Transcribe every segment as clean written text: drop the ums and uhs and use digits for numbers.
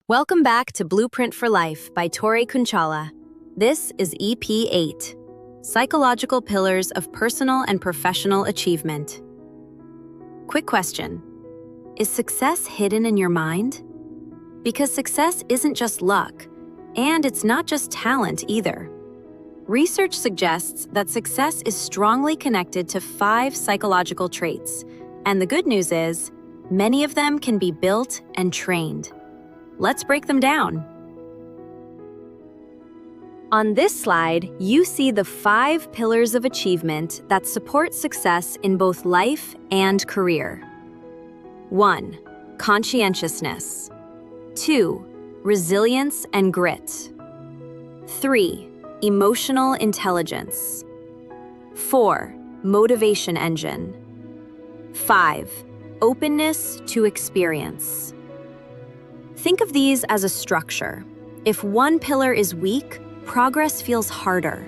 Welcome back to Blueprint for Life by Torre Kunchala. This is EP8, Psychological Pillars of Personal and Professional Achievement. Quick question. Is success hidden in your mind? Because success isn't just luck, and it's not just talent either. Research suggests that success is strongly connected to 5 psychological traits, and the good news is, many of them can be built and trained. Let's break them down. On this slide, you see the 5 pillars of achievement that support success in both life and career. 1. Conscientiousness. 2. Resilience and grit. 3. Emotional intelligence. 4. Motivation engine. 5. Openness to experience. Think of these as a structure. If one pillar is weak, progress feels harder.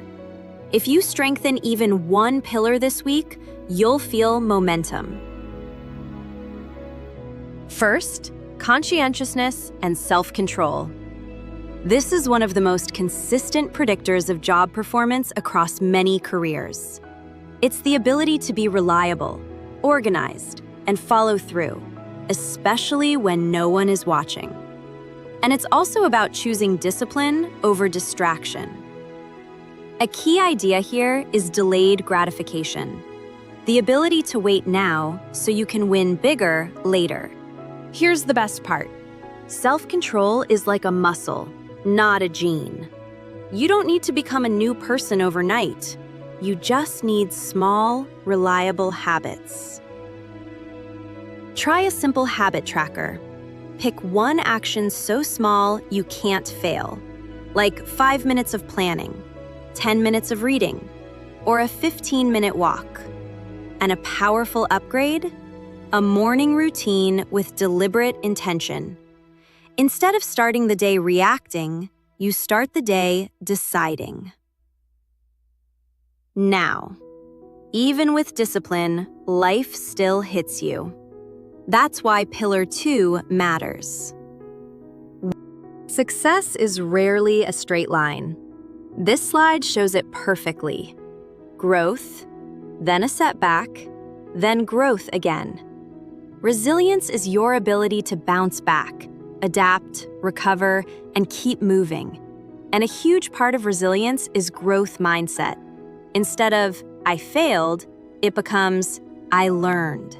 If you strengthen even one pillar this week, you'll feel momentum. First, conscientiousness and self-control. This is one of the most consistent predictors of job performance across many careers. It's the ability to be reliable, organized, and follow through, especially when no one is watching. And it's also about choosing discipline over distraction. A key idea here is delayed gratification, the ability to wait now so you can win bigger later. Here's the best part. Self-control is like a muscle, not a gene. You don't need to become a new person overnight. You just need small, reliable habits. Try a simple habit tracker. Pick one action so small you can't fail, like 5 minutes of planning, 10 minutes of reading, or a 15-minute walk. And a powerful upgrade? A morning routine with deliberate intention. Instead of starting the day reacting, you start the day deciding. Now, even with discipline, life still hits you. That's why Pillar 2 matters. Success is rarely a straight line. This slide shows it perfectly. Growth, then a setback, then growth again. Resilience is your ability to bounce back, adapt, recover, and keep moving. And a huge part of resilience is growth mindset. Instead of, I failed, it becomes, I learned.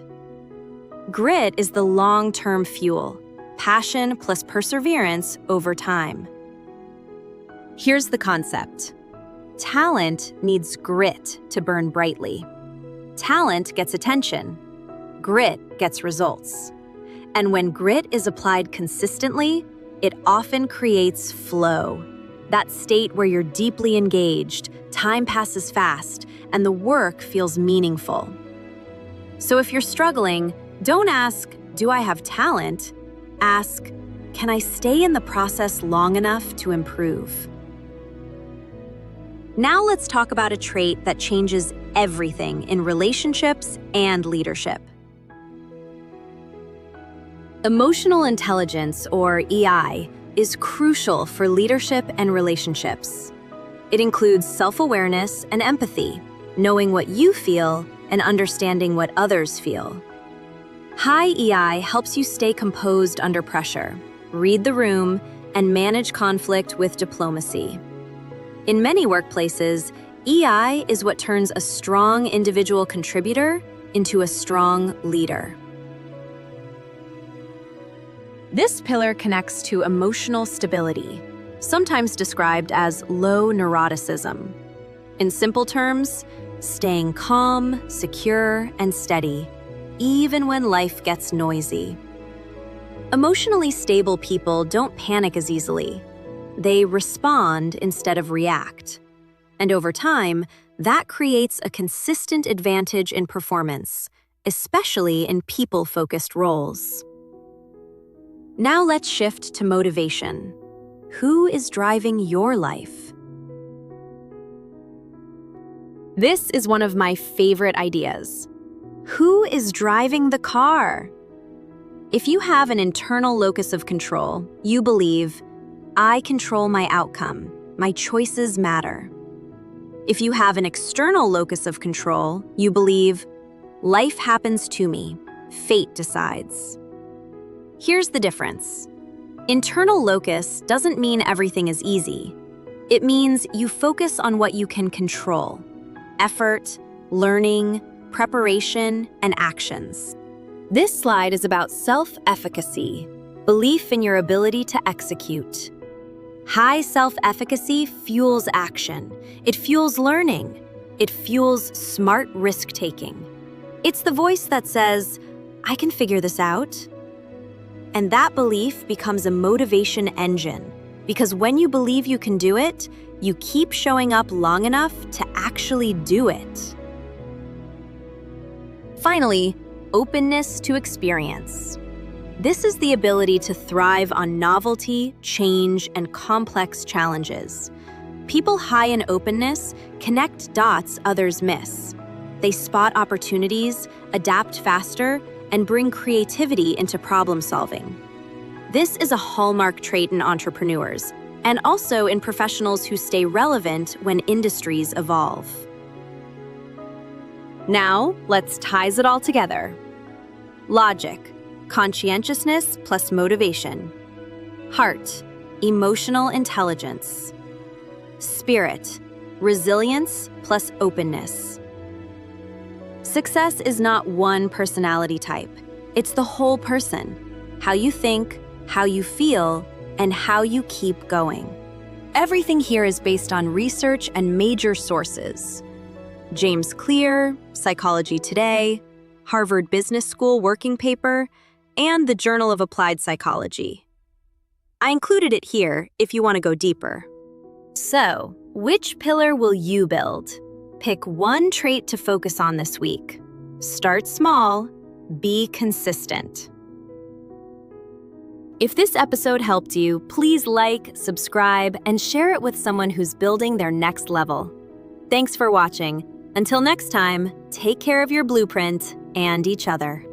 Grit is the long-term fuel, passion plus perseverance over time. Here's the concept. Talent needs grit to burn brightly. Talent gets attention. Grit gets results. And when grit is applied consistently, it often creates flow. That state where you're deeply engaged, time passes fast, and the work feels meaningful. So if you're struggling, don't ask, do I have talent? Ask, can I stay in the process long enough to improve? Now let's talk about a trait that changes everything in relationships and leadership. Emotional intelligence, or EI, is crucial for leadership and relationships. It includes self-awareness and empathy, knowing what you feel and understanding what others feel. High EI helps you stay composed under pressure, read the room, and manage conflict with diplomacy. In many workplaces, EI is what turns a strong individual contributor into a strong leader. This pillar connects to emotional stability, sometimes described as low neuroticism. In simple terms, staying calm, secure, and steady, even when life gets noisy. Emotionally stable people don't panic as easily. They respond instead of react. And over time, that creates a consistent advantage in performance, especially in people-focused roles. Now let's shift to motivation. Who is driving your life? This is one of my favorite ideas. Who is driving the car? If you have an internal locus of control, you believe, I control my outcome, my choices matter. If you have an external locus of control, you believe, life happens to me, fate decides. Here's the difference. Internal locus doesn't mean everything is easy. It means you focus on what you can control: effort, learning, preparation, and actions. This slide is about self-efficacy, belief in your ability to execute. High self-efficacy fuels action. It fuels learning. It fuels smart risk-taking. It's the voice that says, I can figure this out. And that belief becomes a motivation engine, because when you believe you can do it, you keep showing up long enough to actually do it. Finally, openness to experience. This is the ability to thrive on novelty, change, and complex challenges. People high in openness connect dots others miss. They spot opportunities, adapt faster, and bring creativity into problem solving. This is a hallmark trait in entrepreneurs, and also in professionals who stay relevant when industries evolve. Now, let's ties it all together. Logic, conscientiousness plus motivation. Heart, emotional intelligence. Spirit, resilience plus openness. Success is not one personality type. It's the whole person. How you think, how you feel, and how you keep going. Everything here is based on research and major sources. James Clear, Psychology Today, Harvard Business School working paper, and the Journal of Applied Psychology. I included it here if you want to go deeper. So, which pillar will you build? Pick one trait to focus on this week. Start small, be consistent. If this episode helped you, please like, subscribe, and share it with someone who's building their next level. Thanks for watching. Until next time, take care of your blueprint and each other.